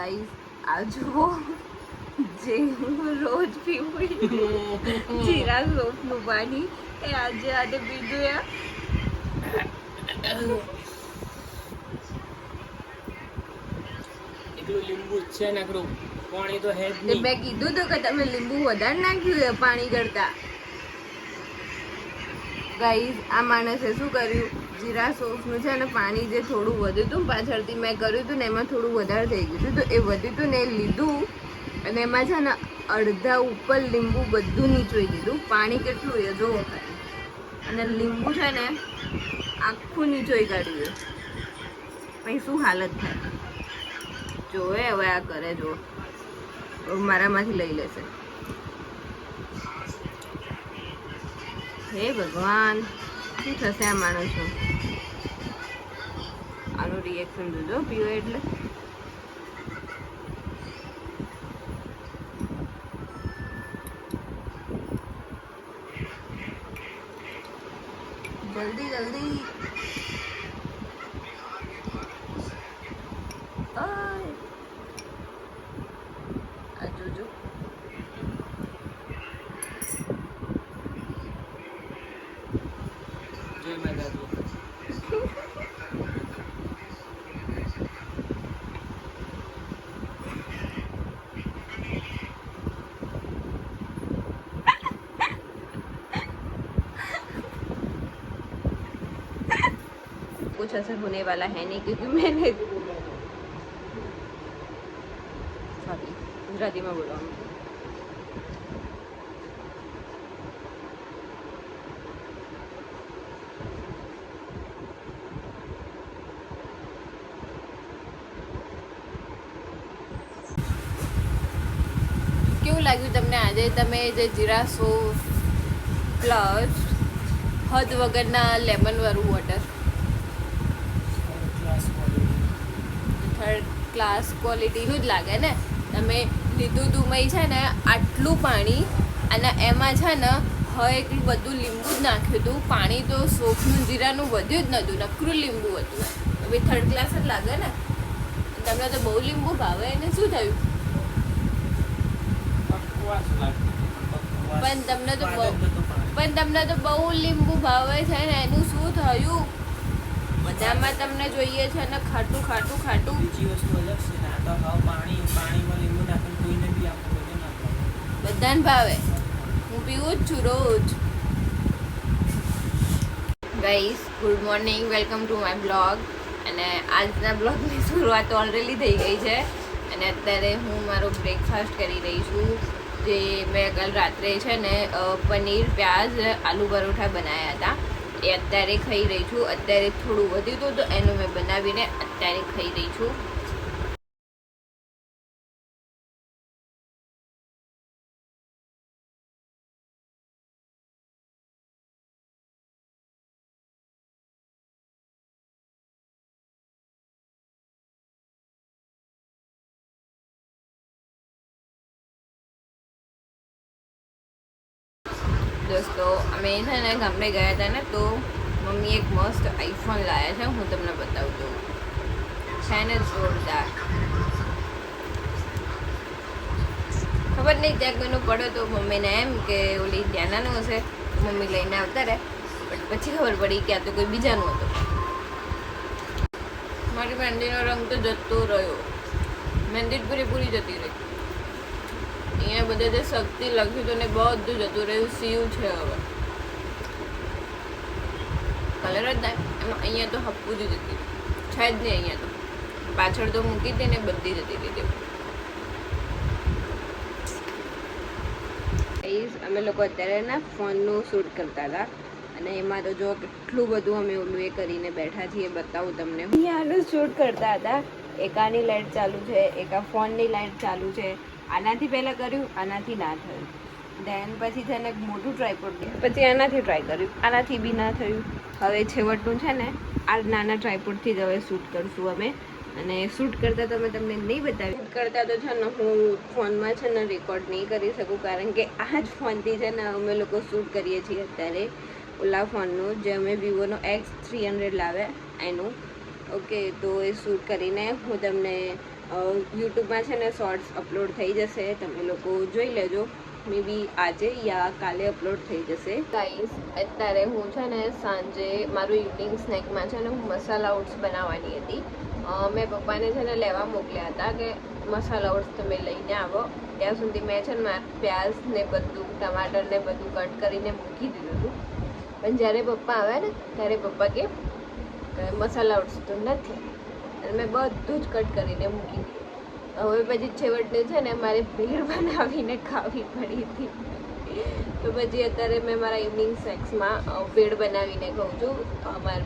Guys આ જુઓ જે હું રોજ પીવું જીરા સોપનું પાણી એ આજે આને પીધું એટલું લીંબુ છે ને ખરું પાણી તો હે જ નહીં. મેં કીધું તો કે તમે લીંબુ વધારે નાખ્યું છે પાણી કરતા. ગાઈસ આ માણસે શું કર્યું, જીરા સોસનું છે ને પાણી જે થોડું વધ્યું હતું પાછળથી મેં કર્યું હતું ને એમાં થોડું વધારે થઈ ગયું હતું, તો એ વધ્યું હતું ને એ લીધું અને એમાં છે ને અડધા ઉપર લીંબુ બધું નીચોઈ દીધું. પાણી કેટલું એ જોવો ખાલી, અને લીંબુ છે ને આખું નીચોઈ કાઢ્યું. પછી શું હાલત થાય જોવે. હવે આ કરે જો મારામાંથી લઈ લેશે. હે ભગવાન, શું થશે આ માણસનું? આનું રિએક્શન જોજો પીવો એટલે. જલ્દી જલ્દી. આ જોજો. જય માતાજી. कुछ असर होने वाला है नहीं क्योंकि मैंने सॉरी गुजराती में बोला કેવું લાગ્યું તમને આજે તમે જે જીરા સોસ પ્લસ હદ વગરના લેમન વાળું વોટર, થર્ડ ક્લાસ ક્વોલિટીનું જ લાગે ને. તમે લીધું દુમઈ છે ને આટલું પાણી અને એમાં છે ને હવે એટલું બધું લીંબુ જ નાખ્યું હતું. પાણી તો સોપનું જીરાનું વધ્યું જ નહોતું, નકરું લીંબુ હતું. હવે થર્ડ ક્લાસ જ લાગે ને. તમને તો બહુ લીંબુ ભાવે એને શું થયું? પણ તમને તો બહુ લીંબુ ભાવે છે ને એનું શું થયું? બધામાં તમને જોઈએ છે ને ખાટું ખાટું ખાટું. બીજી વસ્તુ અલગ છે ને, આ તો હાવ પાણીમાં લીંબુ નાખીને કોઈને બી આપવું હોય ને બધાને ભાવે. હું પીવું જ છું રોજ. Guys good morning, welcome to my blog. અને આજના બ્લોગની શરૂઆત ઓલરેડી થઈ ગઈ છે અને અત્યારે હું મારો બ્રેકફાસ્ટ કરી રહી છું. જે મેં કાલ રાત્રે છે ને પનીર પ્યાજ આલુ પરોઠા બનાવ્યા હતા એ અત્યારે ખાઈ રહી છું. અત્યારે થોડું વધ્યું હતું તો એનું મેં બનાવીને અત્યારે ખાઈ રહી છું. દોસ્તો અમે છે ને ગામડે ગયા હતા ને તો મમ્મી એક મસ્ત આઈફોન લાવ્યા છે. હું તમને બતાવું દઉં. છે ને જોરદાર. ખબર નહીં ત્યાં કોઈનો પડ્યો તો મમ્મીને એમ કે ઓલી ત્યાંનાનું હશે, મમ્મી લઈને આવતા રહે. બટ પછી ખબર પડી કે આ તો કોઈ બીજાનું હતું. મારી મહેંદીનો રંગ તો જતો રહ્યો. મહેંદી પૂરી જતી રહી. અહીંયા બધે જે શક્તિ લખ્યું હતું ને બધું જતું રહ્યું. સીવ છે હવે કલર જ ના એમાં. અહીંયા તો હપ્પું જ જતી છે જ નહીં. અહીંયા તો પાછળ તો મૂકી હતી ને બધી જતી હતી. અમે લોકો અત્યારે ના ફોનનું શૂટ કરતા હતા અને એમાં તો જો કેટલું બધું અમે ઓલું એ કરીને બેઠા છીએ બતાવું તમને. અહીંયાનું શૂટ કરતા હતા. એક આની લાઇટ ચાલુ છે, એક આ ફોનની લાઇટ ચાલુ છે. આનાથી પહેલાં કર્યું, આનાથી ના થયું. દેન પછી છે ને મોટું ટ્રાયપોડ, પછી આનાથી ટ્રાય કર્યું, આનાથી બી ના થયું. હવે છેવટનું છે ને આ નાના ટ્રાયપોડથી જ હવે શૂટ કરશું અમે. અને શૂટ કરતાં તો અમે તમને નહીં બતાવી. શૂટ કરતાં તો છે ને હું ફોનમાં છે ને રેકોર્ડ નહીં કરી શકું, કારણ કે આ જ ફોનથી છે ને અમે લોકો શૂટ કરીએ છીએ અત્યારે. ઓલા ફોનનું જે અમે વિવોનો X300 લાવે એનું. ઓકે, તો એ શૂટ કરીને હું તમને યુટ્યુબમાં છે ને શોર્ટ્સ અપલોડ થઈ જશે, તમે લોકો જોઈ લેજો. મે બી આજે યા કાલે અપલોડ થઈ જશે. ગાઈસ અત્યારે હું છે ને સાંજે મારું ઇવનિંગ સ્નેકમાં છે ને હું મસાલા ઓટ્સ બનાવવાની હતી. મેં પપ્પાને છે ને લેવા મોકલ્યા હતા કે મસાલા ઓટ્સ તમે લઈને આવો. ત્યાં સુધી મેં છે ને પ્યાઝ ને બધું ટમાટર ને બધું કટ કરીને મૂકી દીધું હતું. પણ જ્યારે પપ્પા આવ્યા ને ત્યારે પપ્પા કે મસાલા ઓટ્સ તો નથી, અને મેં બધું જ કટ કરીને મૂકી દીધું. હવે પછી છેવટે છે ને મારે ભેળ બનાવીને ખાવી પડી હતી. તો પછી અત્યારે મેં મારા ઇવનિંગ સ્નેક્સમાં ભેળ બનાવીને ખાઉં છું. અમારે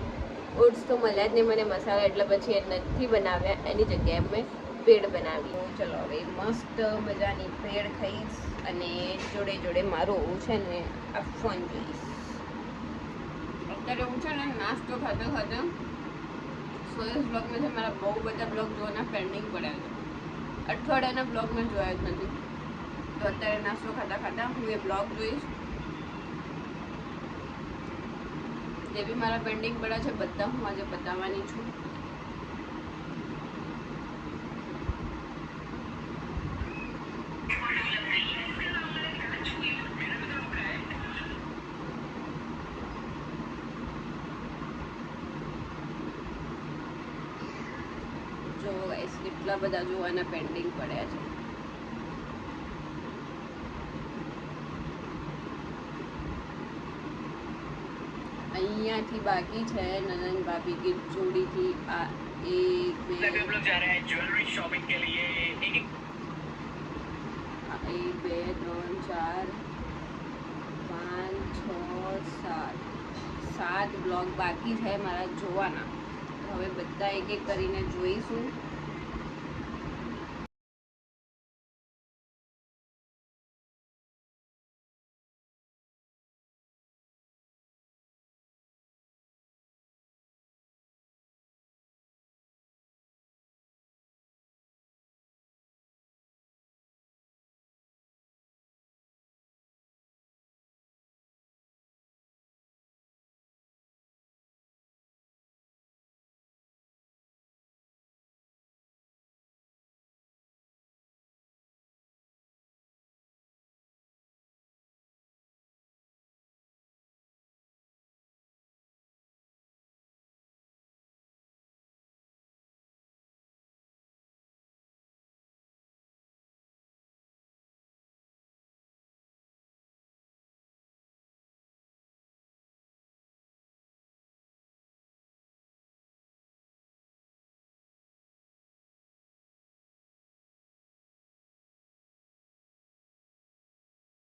ઓટ્સ તો મળ્યા જ નહીં મને મસાલા, એટલે પછી એ નથી બનાવ્યા, એની જગ્યાએ મેં ભેળ બનાવી. ચલો હવે મસ્ત મજાની ભેળ ખાઈશ અને જોડે જોડે મારો છે ને આ ફોન જોઈશ. અત્યારે હું છે ને નાસ્તો ખાતા ખાતા સોયસ બ્લોગમાં છે મારા બહુ બધા બ્લોગ જોવાના પેન્ડિંગ પડ્યા છે. અઠવાડિયાના બ્લોગ મેં જોયા જ નથી. તો અત્યારે નાસ્તો ખાતા ખાતા હું એ બ્લોગ જોઈશ. જે બી મારા પેન્ડિંગ પડ્યા છે બધા હું આજે બતાવવાની છું. જો ગાઈસ કેટલા બધા જોવાના પેન્ડિંગ પડ્યા છે. અહીંયાથી બાકી છે નનન ભાભી की जोड़ी थी आ एक બે हम लोग जा रहे हैं ज्वेलरी शॉपिंग के लिए एक 2 3 4 5 6 7 બ્લોગ બાકી છે મારા જોવાના. હવે બધા એક એક કરીને જોઈશું.